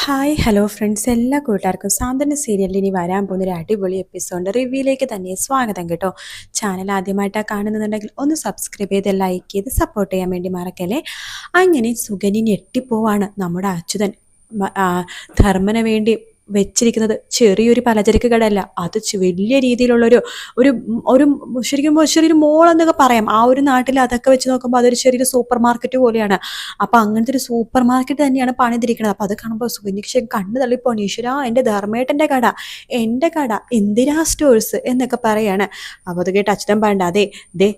Hi hello friends, എല്ലാ കൂട്ടുകാർക്കും സാന്ത്വന സീരിയലിൽ ഇനി വരാൻ പോകുന്ന ഒരു അടിപൊളി എപ്പിസോഡ് റിവ്യൂയിലേക്ക് തന്നെ സ്വാഗതം കേട്ടോ. ചാനൽ ആദ്യമായിട്ടാണ് കാണുന്നുണ്ടെങ്കിൽ ഒന്ന് സബ്സ്ക്രൈബ് ചെയ്ത് ലൈക്ക് ചെയ്ത് സപ്പോർട്ട് ചെയ്യാൻ വേണ്ടി മറക്കല്ലേ. അങ്ങനെ സുഗനി ഞെട്ടിപ്പോവാണ്. നമ്മുടെ അച്യുതൻ ധർമ്മന് വേണ്ടി വെച്ചിരിക്കുന്നത് ചെറിയൊരു പലചരക്ക് കടയല്ല, അത് വലിയ രീതിയിലുള്ളൊരു ഒരു ഒരു ശരിക്കും ചെറിയൊരു മോൾ എന്നൊക്കെ പറയാം. ആ ഒരു നാട്ടിൽ അതൊക്കെ വെച്ച് നോക്കുമ്പോൾ അതൊരു ചെറിയൊരു സൂപ്പർ മാർക്കറ്റ് പോലെയാണ്. അപ്പൊ അങ്ങനത്തെ ഒരു സൂപ്പർ മാർക്കറ്റ് തന്നെയാണ് പണിതിരിക്കുന്നത്. അപ്പൊ അത് കാണുമ്പോൾ സുഗന്യക്ക് ശരിക്കും കണ്ണ് തള്ളിപ്പോണി. ഈശ്വരാ, എൻ്റെ ധർമ്മേട്ടൻ്റെ കട, എൻ്റെ കട, ഇന്ദിരാ സ്റ്റോഴ്സ് എന്നൊക്കെ പറയാണ്. അപ്പൊ അത് കേട്ട് അച്ഛൻ പറയണ്ട, അതെ ദേ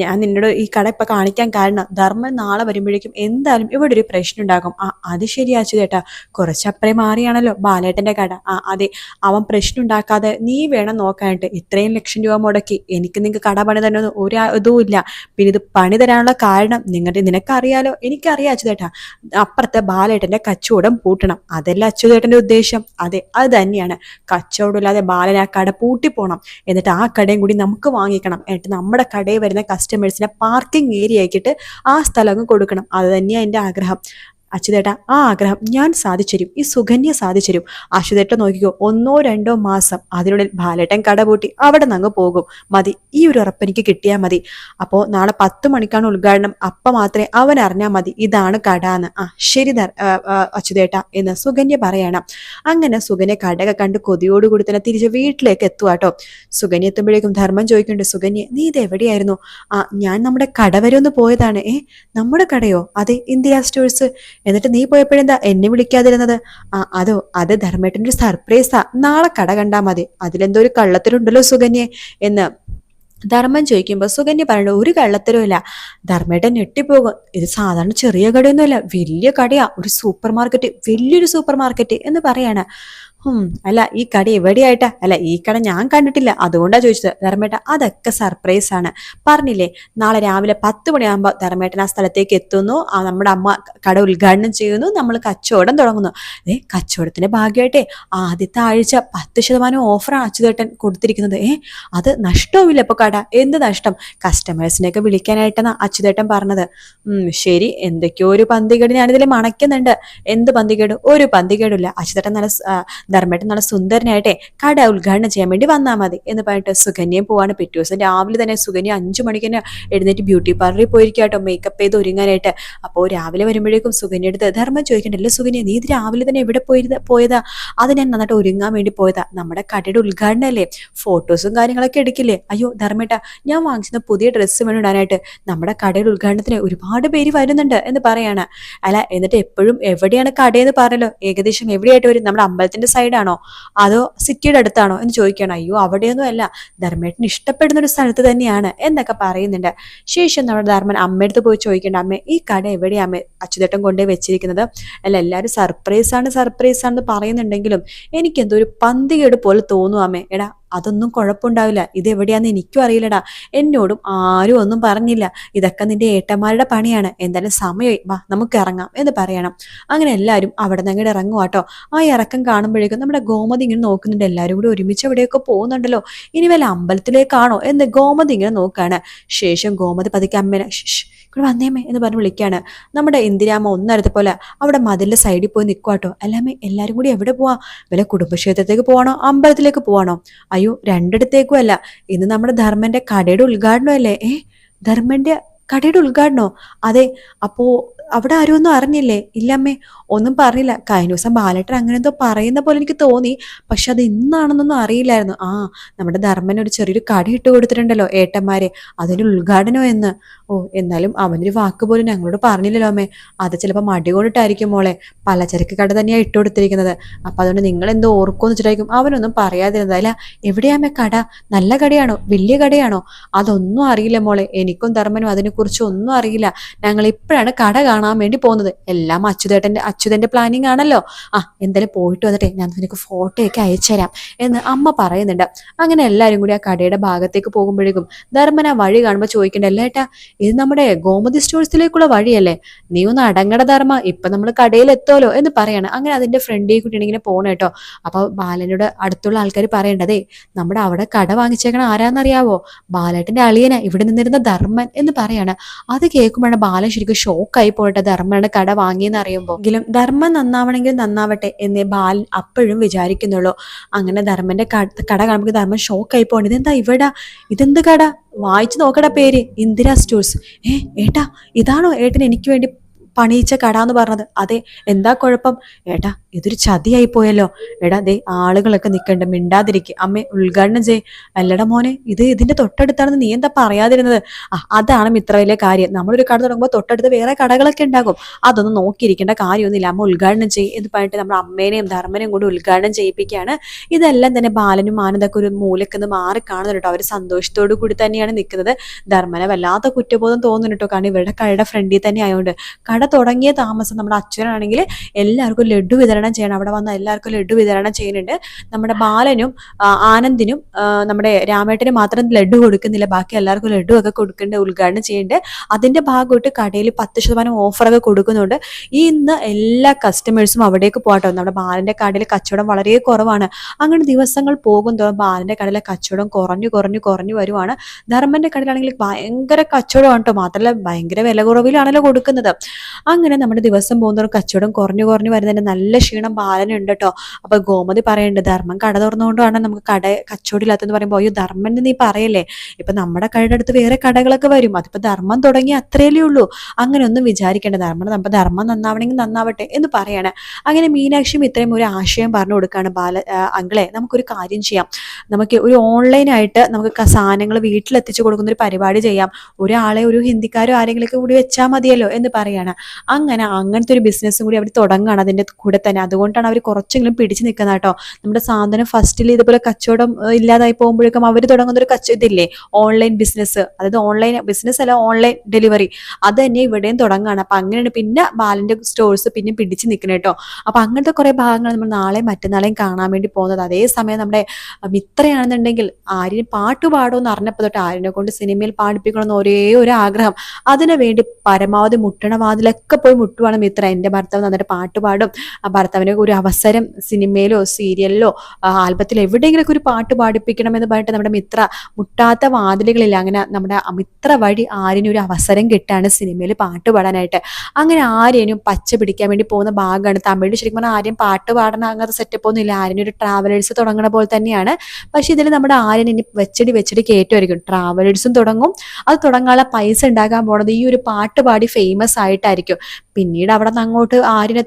ഞാൻ നിന്നോട് ഈ കട ഇപ്പൊ കാണിക്കാൻ കാരണം ധർമ്മൻ നാളെ വരുമ്പോഴേക്കും എന്തായാലും ഇവിടെ ഒരു പ്രശ്നം ഉണ്ടാകും. അത് ശരിയാച്ചു കേട്ടാ, കുറച്ചപ്പറേ മാറിയാണല്ലോ ബാലേട്ടന്റെ കട. അതെ, അവൻ പ്രശ്നം ഉണ്ടാക്കാതെ നീ വേണം നോക്കാനായിട്ട്. ഇത്രയും ലക്ഷം രൂപ മുടക്കി എനിക്ക് നിങ്ങൾക്ക് കട പണി തന്നെ ഒരു ഇതും ഇല്ല. പിന്നെ ഇത് പണി തരാനുള്ള കാരണം നിനക്കറിയാലോ, എനിക്കറിയാം അച്യുതേട്ടാ. അപ്പുറത്തെ ബാലേട്ടന്റെ കച്ചവടം പൂട്ടണം, അതല്ല അച്യുതേട്ടന്റെ ഉദ്ദേശം. അതെ, അത് തന്നെയാണ്. കച്ചവടം ഇല്ലാതെ ബാലൻ ആ കട പൂട്ടിപ്പോണം, എന്നിട്ട് ആ കടയും കൂടി നമുക്ക് വാങ്ങിക്കണം. എന്നിട്ട് നമ്മുടെ കടയിൽ വരുന്ന കസ്റ്റമേഴ്സിനെ പാർക്കിംഗ് ഏരിയ ആക്കിയിട്ട് ആ സ്ഥലം അങ്ങ് കൊടുക്കണം. അത് തന്നെയാണ് എൻ്റെ ആഗ്രഹം. അച്യുതേട്ട, ആ ആഗ്രഹം ഞാൻ സാധിച്ചുതരും, ഈ സുകന്യ സാധിച്ചുതരും. അച്യുതേട്ട നോക്കിക്കോ, 1-2 മാസം അതിനുള്ളിൽ ബാലേട്ടൻ കട പൂട്ടി അവിടെ നിന്ന് അങ്ങ് പോകും. മതി, ഈ ഒരു ഉറപ്പ് എനിക്ക് കിട്ടിയാൽ മതി. അപ്പോൾ നാളെ 10 മണിക്കാണ് ഉദ്ഘാടനം. അപ്പം മാത്രമേ അവൻ അറിഞ്ഞാൽ മതി ഇതാണ് കട എന്ന്. ശരി അച്യുതേട്ട എന്ന് സുകന്യ പറയണം. അങ്ങനെ സുകന്യ കടയൊക്കെ കണ്ട് കൊതിയോടുകൂടി തന്നെ തിരിച്ച് വീട്ടിലേക്ക് എത്തുവാട്ടോ. സുകന്യ എത്തുമ്പോഴേക്കും ധർമ്മം ചോദിക്കുന്നുണ്ട്, സുകന്യ നീ ഇത് എവിടെയായിരുന്നു? ഞാൻ നമ്മുടെ കട വരെ ഒന്ന് പോയതാണ്. നമ്മുടെ കടയോ? അതെ, ഇന്ദിരാ സ്റ്റോഴ്സ്. എന്നിട്ട് നീ പോയപ്പോഴെന്താ എന്നെ വിളിക്കാതിരുന്നത്? അത് ധർമ്മേട്ടൻ്റെ ഒരു സർപ്രൈസാ, നാളെ കട കണ്ടാ മതി. അതിലെന്തോ ഒരു കള്ളത്തിലുണ്ടല്ലോ സുകന്യെ എന്ന് ധർമ്മൻ ചോദിക്കുമ്പോൾ സുകന്യ പറയണ്ട, ഒരു കള്ളത്തരവും ഇല്ല. ധർമ്മേട്ടൻ ഞെട്ടിപ്പോകും. ഇത് സാധാരണ ചെറിയ കടയൊന്നുമല്ല, വലിയ കടയാ, ഒരു സൂപ്പർ മാർക്കറ്റ്, വലിയൊരു സൂപ്പർ മാർക്കറ്റ് എന്ന് പറയാണ്. അല്ല, ഈ കട എവിടെയായിട്ടാ? അല്ല, ഈ കട ഞാൻ കണ്ടിട്ടില്ല, അതുകൊണ്ടാ ചോദിച്ചത്. ധർമ്മേട്ട, അതൊക്കെ സർപ്രൈസ് ആണ്. പറഞ്ഞില്ലേ, നാളെ രാവിലെ 10 മണിയാകുമ്പോൾ ധർമ്മേട്ടൻ ആ സ്ഥലത്തേക്ക് എത്തുന്നു. നമ്മുടെ അമ്മ കട ഉദ്ഘാടനം ചെയ്യുന്നു, നമ്മൾ കച്ചവടം തുടങ്ങുന്നു. കച്ചവടത്തിന്റെ ഭാഗ്യമായിട്ടേ ആദ്യത്തെ ആഴ്ച 10% ഓഫറാണ് അച്യുതേട്ടൻ കൊടുത്തിരിക്കുന്നത്. അത് നഷ്ടവുമില്ല ഇപ്പൊ കട. എന്ത് നഷ്ടം? കസ്റ്റമേഴ്സിനെയൊക്കെ വിളിക്കാനായിട്ടാണ് അച്യുതേട്ടൻ പറഞ്ഞത്. ശരി, എന്തൊക്കെയോ ഒരു പന്തികേട് ഞാനിതിൽ മണക്കുന്നുണ്ട്. എന്ത് പന്തികേട്? ഒരു പന്തികേടില്ല. അച്യുതേട്ടൻ ധർമ്മേട്ടൻ നല്ല സുന്ദരനായിട്ടെ കട ഉദ്ഘാടനം ചെയ്യാൻ വേണ്ടി വന്നാൽ മതി എന്ന് പറഞ്ഞിട്ട് സുകന്യയും പോവാണ്. പിറ്റേ ദിവസം രാവിലെ തന്നെ സുകന്യ 5 മണിക്ക് തന്നെ എഴുന്നേറ്റ് ബ്യൂട്ടി പാർലറിൽ പോയിരിക്കാട്ടോ, മേക്കപ്പ് ചെയ്ത് ഒരുങ്ങാനായിട്ട്. അപ്പോൾ രാവിലെ വരുമ്പോഴേക്കും സുകന്യ എടുത്ത് ധർമ്മം ചോദിക്കണ്ടല്ലോ, സുകന്യ നീ ഇത് രാവിലെ തന്നെ എവിടെ പോയതാ? അത് ഞാൻ നന്നായിട്ട് ഒരുങ്ങാൻ വേണ്ടി പോയതാ, നമ്മുടെ കടയുടെ ഉദ്ഘാടനമല്ലേ, ഫോട്ടോസും കാര്യങ്ങളൊക്കെ എടുക്കില്ലേ. അയ്യോ ധർമ്മേട്ട, ഞാൻ വാങ്ങിച്ചിരുന്ന പുതിയ ഡ്രസ്സ് വേണം ഇടാനായിട്ട്, നമ്മുടെ കടയുടെ ഉദ്ഘാടനത്തിന് ഒരുപാട് പേര് വരുന്നുണ്ട് എന്ന് പറയാണ്. അല്ല, എന്നിട്ട് എപ്പോഴും എവിടെയാണ് കടയെന്ന് പറഞ്ഞല്ലോ, ഏകദേശം എവിടെയായിട്ട് വരും? നമ്മുടെ അമ്പലത്തിന്റെ സൈഡാണോ അതോ സിറ്റിയുടെ അടുത്താണോ എന്ന് ചോദിക്കണം. അയ്യോ, അവിടെയൊന്നും അല്ല, ധർമ്മേട്ടന് ഇഷ്ടപ്പെടുന്ന ഒരു സ്ഥലത്ത് തന്നെയാണ് എന്നൊക്കെ പറയുന്നുണ്ട്. ശേഷം നമ്മുടെ ധർമ്മൻ അമ്മയടുത്ത് പോയി ചോദിക്കേണ്ട, അമ്മേ ഈ കട എവിടെയാ അമ്മേ അച്യുതേട്ടൻ കൊണ്ടുപോയി വെച്ചിരിക്കുന്നത്? അല്ല, എല്ലാവരും സർപ്രൈസ് ആണെന്ന് പറയുന്നുണ്ടെങ്കിലും എനിക്ക് എന്തോ ഒരു പന്തികേട് പോലെ തോന്നും അമ്മേ. എടാ, അതൊന്നും കുഴപ്പമുണ്ടാവില്ല, ഇത് എവിടെയാന്ന് എനിക്കും അറിയില്ലടാ, എന്നോടും ആരും ഒന്നും പറഞ്ഞില്ല, ഇതൊക്കെ നിന്റെ ഏട്ടന്മാരുടെ പണിയാണ്. എന്തായാലും സമയമായി, വാ നമുക്ക് ഇറങ്ങാം എന്ന് പറയണം. അങ്ങനെ എല്ലാവരും അവിടെ നിന്ന് അങ്ങോട്ട് ഇറങ്ങുവാട്ടോ. ആ ഇറക്കം കാണുമ്പോഴേക്കും നമ്മുടെ ഗോമതി ഇങ്ങനെ നോക്കുന്നുണ്ട്, എല്ലാവരും കൂടി ഒരുമിച്ച് എവിടെയൊക്കെ പോകുന്നുണ്ടല്ലോ, ഇനി വല്ല അമ്പലത്തിലേക്കാണോ എന്ന് ഗോമതി ഇങ്ങനെ നോക്കാണ്. ശേഷം ഗോമതി പതുക്കെ അമ്മേനെ ഇവിടെ വന്നേമ്മേ എന്ന് പറഞ്ഞ് വിളിക്കാണ്. നമ്മുടെ ഇന്ദിരാമ്മ ഒന്നരത്തെ പോലെ അവിടെ മതിലിന്റെ സൈഡിൽ പോയി നിൽക്കുവാട്ടോ. അല്ലാമ്മേ, എല്ലാവരും കൂടി എവിടെ പോവാ? വല്ല കുടുംബക്ഷേത്രത്തേക്ക് പോവാണോ അമ്പലത്തിലേക്ക് പോവാണോ? അയ്യോ, രണ്ടിടത്തേക്കും അല്ല, ഇന്ന് നമ്മുടെ ധർമ്മന്റെ കടയുടെ ഉദ്ഘാടനമല്ലേ. ധർമ്മന്റെ കടയുടെ ഉദ്ഘാടനോ? അതെ. അപ്പോ അവിടെ ആരും ഒന്നും അറിഞ്ഞില്ലേ? ഇല്ലമ്മേ, ഒന്നും പറഞ്ഞില്ല. കഴിഞ്ഞ ദിവസം ബാലേട്ടൻ അങ്ങനെ എന്തോ പറയുന്ന പോലെ എനിക്ക് തോന്നി, പക്ഷെ അത് ഇന്നാണെന്നൊന്നും അറിയില്ലായിരുന്നു. നമ്മുടെ ധർമ്മൻ ഒരു ചെറിയൊരു കട ഇട്ട് കൊടുത്തിട്ടുണ്ടല്ലോ ഏട്ടന്മാരെ, അതിന് ഉദ്ഘാടനം എന്ന്. എന്നാലും അവനൊരു വാക്ക് പോലും ഞങ്ങളോട് പറഞ്ഞില്ലല്ലോ അമ്മേ. അത് ചിലപ്പോൾ മടി കൊണ്ടിട്ടായിരിക്കും മോളെ, പലചരക്ക് കട തന്നെയാണ് ഇട്ട് കൊടുത്തിരിക്കുന്നത്. അപ്പൊ അതുകൊണ്ട് നിങ്ങൾ എന്തോ ഓർക്കുമെന്ന് വെച്ചിട്ടായിരിക്കും അവനൊന്നും പറയാതിരുന്നത്. അല്ല, എവിടെയാമ്മേ കട? നല്ല കടയാണോ? വലിയ കടയാണോ? അതൊന്നും അറിയില്ല മോളെ, എനിക്കും ധർമ്മനും അതിനെക്കുറിച്ച് ഒന്നും അറിയില്ല. ഞങ്ങൾ ഇപ്പോഴാണ് കട കാണാൻ വേണ്ടി പോകുന്നത്. എല്ലാം അച്യുതന്റെ പ്ലാനിങ് ആണല്ലോ. എന്തായാലും പോയിട്ട് വന്നിട്ടേ ഞാൻ നിനക്ക് ഫോട്ടോയൊക്കെ അയച്ചുതരാം എന്ന് അമ്മ പറയുന്നുണ്ട്. അങ്ങനെ എല്ലാവരും കൂടി ആ കടയുടെ ഭാഗത്തേക്ക് പോകുമ്പോഴേക്കും ധർമ്മൻ ആ വഴി കാണുമ്പോൾ ചോദിക്കണ്ട, അല്ല ഏട്ടാ, ഇത് നമ്മുടെ ഗോമതി സ്റ്റോഴ്സിലേക്കുള്ള വഴിയല്ലേ? നീ ഒന്ന് അടങ്ങട ധർമ്മ, ഇപ്പൊ നമ്മൾ കടയിൽ എത്തുമല്ലോ എന്ന് പറയാണ്. അങ്ങനെ അതിന്റെ ഫ്രണ്ടിൽ കൂട്ടി ഇങ്ങനെ പോണ കേട്ടോ. അപ്പൊ ബാലനോട് അടുത്തുള്ള ആൾക്കാർ പറയേണ്ടതേ, നമ്മുടെ അവിടെ കട വാങ്ങിച്ചേക്കണ ആരാന്നറിയാവോ? ബാലേട്ടന്റെ അളിയന ഇവിടെ നിന്നിരുന്ന ധർമ്മൻ എന്ന് പറയാണ്. അത് കേൾക്കുമ്പോഴാണ് ബാലൻ ശരിക്കും ഷോക്കായി പോണത്. കേട്ടോ ധർമ്മനാണ് കട വാങ്ങിയെന്ന് അറിയുമ്പോൾ. എങ്കിലും ധർമ്മം നന്നാവണമെങ്കിൽ നന്നാവട്ടെ എന്നേ ബാലൻ അപ്പോഴും വിചാരിക്കുന്നുള്ളൂ. അങ്ങനെ ധർമ്മന്റെ കട കാണുമ്പോൾ ധർമ്മൻ ഷോക്കായി പോകണം. ഇതെന്താ ഇവിടെ, ഇതെന്ത് കട, വായിച്ചു നോക്കട പേര്, ഇന്ദിര സ്റ്റോഴ്സ്. ഏട്ടാ ഇതാണോ ഏട്ടൻ എനിക്ക് വേണ്ടി പണിയിച്ച കട എന്ന് പറഞ്ഞത്? അതെ, എന്താ കുഴപ്പം? ഏട്ടാ ഇതൊരു ചതിയായി പോയല്ലോ. എടാ ദേ ആളുകളൊക്കെ നിൽക്കണ്ട, മിണ്ടാതിരിക്കുക. അമ്മേ ഉദ്ഘാടനം ചെയ്. അല്ലട മോനെ, ഇതിന്റെ തൊട്ടടുത്താണെന്ന് നീ എന്താ പറയാതിരുന്നത്? അതാണ് ഇത്ര വലിയ കാര്യം. നമ്മളൊരു കട തുടങ്ങുമ്പോൾ തൊട്ടടുത്ത് വേറെ കടകളൊക്കെ ഉണ്ടാകും, അതൊന്നും നോക്കിയിരിക്കേണ്ട കാര്യമൊന്നുമില്ല. അമ്മ ഉദ്ഘാടനം ചെയ്യും എന്ന് പറഞ്ഞിട്ട് നമ്മുടെ അമ്മേനെയും ധർമ്മനെയും കൂടി ഉദ്ഘാടനം ചെയ്യിപ്പിക്കുകയാണ്. ഇതെല്ലാം തന്നെ ബാലനും ആനന്ദൊക്കെ ഒരു മൂലക്കെന്ന് മാറി കാണുന്നുണ്ട് കേട്ടോ. അവർ സന്തോഷത്തോടു കൂടി തന്നെയാണ് നിൽക്കുന്നത്. ധർമ്മനെ വല്ലാത്ത കുറ്റബോധം തോന്നുന്നു കേട്ടോ, കാരണം ഇവരുടെ കടയുടെ ഫ്രണ്ടിൽ തന്നെ ആയതുകൊണ്ട്. കട തുടങ്ങിയ താമസം നമ്മുടെ അച്ഛനാണെങ്കിൽ എല്ലാവർക്കും ലഡു വിതരണം ചെയ്യണം. അവിടെ വന്ന എല്ലാവർക്കും ലഡു വിതരണം ചെയ്യുന്നുണ്ട്. നമ്മുടെ ബാലനും ആനന്ദിനും നമ്മുടെ രാമേട്ടന് മാത്രം ലഡു കൊടുക്കുന്നില്ല, ബാക്കി എല്ലാവർക്കും ലഡു ഒക്കെ കൊടുക്കേണ്ട, ഉദ്ഘാടനം ചെയ്യുന്നുണ്ട്. അതിന്റെ ഭാഗമായിട്ട് കടയിൽ 10% ഓഫറൊക്കെ കൊടുക്കുന്നുണ്ട്. ഇന്ന് എല്ലാ കസ്റ്റമേഴ്സും അവിടേക്ക് പോകട്ടോ. നമ്മുടെ ബാലന്റെ കടയിൽ കച്ചവടം വളരെ കുറവാണ്. അങ്ങനെ ദിവസങ്ങൾ പോകും തോറും ബാലന്റെ കടയിലെ കച്ചവടം കുറഞ്ഞു വരുവാണ്. ധർമ്മന്റെ കടയിലാണെങ്കിൽ ഭയങ്കര കച്ചവടമാണ് കേട്ടോ, മാത്രമല്ല ഭയങ്കര വില കുറവിലാണല്ലോ കൊടുക്കുന്നത്. അങ്ങനെ നമ്മുടെ ദിവസം പോകുന്നവർ കച്ചവടം കുറഞ്ഞു വരുന്നതിന്റെ നല്ല ക്ഷീണം ബാലനുണ്ട് കേട്ടോ. അപ്പൊ ഗോമതി പറയുന്നുണ്ട്, ധർമ്മൻ കട തുറന്നുകൊണ്ടാണ് നമുക്ക് കച്ചവടം ഇല്ലാത്തെന്ന് പറയുമ്പോൾ, അയ്യോ ധർമ്മൻ നീ പറയല്ലേ, ഇപ്പൊ നമ്മുടെ കടയുടെ അടുത്ത് വേറെ കടകളൊക്കെ വരും, അതിപ്പോ ധർമ്മം തുടങ്ങി അത്രയല്ലേ ഉള്ളൂ. അങ്ങനെ ഒന്നും വിചാരിക്കേണ്ട, ധർമ്മം നന്നാവണമെങ്കിൽ നന്നാവട്ടെ എന്ന് പറയാണ്. അങ്ങനെ മീനാക്ഷിയും ഇത്രയും ഒരു ആശയം പറഞ്ഞു കൊടുക്കുകയാണ്. അങ്കിളെ നമുക്കൊരു കാര്യം ചെയ്യാം, നമുക്ക് ഒരു ഓൺലൈനായിട്ട് നമുക്ക് സാധനങ്ങൾ വീട്ടിലെത്തിച്ചു കൊടുക്കുന്ന ഒരു പരിപാടി ചെയ്യാം. ഒരാളെ ഒരു ഹിന്ദിക്കാരോ ആരെങ്കിലൊക്കെ കൂടി വെച്ചാൽ മതിയല്ലോ എന്ന് പറയാണ്. അങ്ങനത്തെ ഒരു ബിസിനസ്സും കൂടി അവർ തുടങ്ങുകയാണ് അതിന്റെ കൂടെ തന്നെ. അതുകൊണ്ടാണ് അവർ കുറച്ചെങ്കിലും പിടിച്ചു നിൽക്കുന്നത് കേട്ടോ. നമ്മുടെ സാധനം ഫസ്റ്റിൽ ഇതുപോലെ കച്ചവടം ഇല്ലാതായി പോകുമ്പോഴേക്കും അവർ തുടങ്ങുന്ന ഒരു ഇതില്ലേ, ഓൺലൈൻ ബിസിനസ്, അതായത് ഓൺലൈൻ ബിസിനസ് അല്ല, ഓൺലൈൻ ഡെലിവറി, അത് തന്നെ ഇവിടെയും തുടങ്ങുകയാണ്. അപ്പൊ അങ്ങനെയാണ് പിന്നെ ബാലന്റെ സ്റ്റോഴ്സ് പിന്നെ പിടിച്ചു നിൽക്കുന്നത് കേട്ടോ. അപ്പൊ അങ്ങനത്തെ കുറെ ഭാഗങ്ങൾ നമ്മൾ നാളെയും മറ്റന്നാളെയും കാണാൻ വേണ്ടി പോകുന്നത്. അതേസമയം നമ്മുടെ മിത്രയാണെന്നുണ്ടെങ്കിൽ ആര്യന് പാട്ട് പാടുമെന്ന് അറിഞ്ഞപ്പോൾ തൊട്ട് ആര്യനെ കൊണ്ട് സിനിമയിൽ പാടിപ്പിക്കണമെന്ന് ഒരേ ഒരു ആഗ്രഹം. അതിനു വേണ്ടി പരമാവധി മുട്ടണവാതിലൊക്കെ പോയി മുട്ടുവാണ് മിത്ര. എൻ്റെ ഭർത്താവ് നന്നായിട്ട് പാട്ട് പാടും, ആ ഭർത്താവിനെ ഒരു അവസരം സിനിമയിലോ സീരിയലിലോ ആൽബത്തിലോ എവിടെയെങ്കിലൊക്കെ ഒരു പാട്ട് പാടിപ്പിക്കണമെന്ന് പറഞ്ഞിട്ട് നമ്മുടെ മിത്ര മുട്ടാത്ത വാതിലുകളില്ല. അങ്ങനെ നമ്മുടെ മിത്ര വഴി ആര്യന് ഒരു അവസരം കിട്ടാണ് സിനിമയിൽ പാട്ട് പാടാനായിട്ട്. അങ്ങനെ ആര്യനും പച്ച പിടിക്കാൻ വേണ്ടി പോകുന്ന ഭാഗമാണ്. തമിഴിൽ ശരിക്കും പറഞ്ഞാൽ ആര്യൻ പാട്ട് പാടണ അങ്ങനത്തെ സെറ്റപ്പ് ഒന്നും ഇല്ല, ആര്യനൊരു ട്രാവലേഴ്സ് തുടങ്ങണ പോലെ തന്നെയാണ്. പക്ഷെ ഇതിൽ നമ്മുടെ ആര്യൻ ഇനി വെച്ചടി കയറ്റുമായിരിക്കും. ട്രാവലേഴ്സും തുടങ്ങും, അത് തുടങ്ങാനുള്ള പൈസ ഉണ്ടാകാൻ പോണത് ഈ ഒരു പാട്ട് പാടി ഫേമസ് ആയിട്ടായിരിക്കും. പിന്നീട് അവിടെ നിന്ന് അങ്ങോട്ട് ആര്യനെ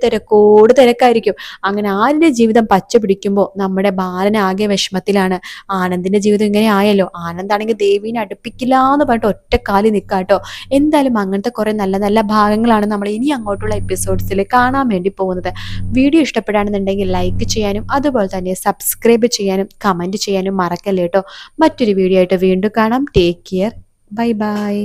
തിരക്കായിരിക്കും. അങ്ങനെ ആര്യന്റെ ജീവിതം പച്ച പിടിക്കുമ്പോൾ നമ്മുടെ ബാലനാകെ വിഷമത്തിലാണ്. ആനന്ദിന്റെ ജീവിതം ഇങ്ങനെ ആയല്ലോ. ആനന്ദാണെങ്കിൽ ദേവീനെ അടുപ്പിക്കില്ല എന്ന് പറഞ്ഞിട്ട് ഒറ്റക്കാലി നിൽക്കാട്ടോ. എന്തായാലും അങ്ങനത്തെ കുറെ നല്ല നല്ല ഭാഗങ്ങളാണ് നമ്മൾ ഇനി അങ്ങോട്ടുള്ള എപ്പിസോഡ്സിൽ കാണാൻ വേണ്ടി പോകുന്നത്. വീഡിയോ ഇഷ്ടപ്പെടുകയാണെന്നുണ്ടെങ്കിൽ ലൈക്ക് ചെയ്യാനും അതുപോലെ തന്നെ സബ്സ്ക്രൈബ് ചെയ്യാനും കമന്റ് ചെയ്യാനും മറക്കല്ലേ കേട്ടോ. മറ്റൊരു വീഡിയോ ആയിട്ട് വീണ്ടും കാണാം. Take care, bye bye.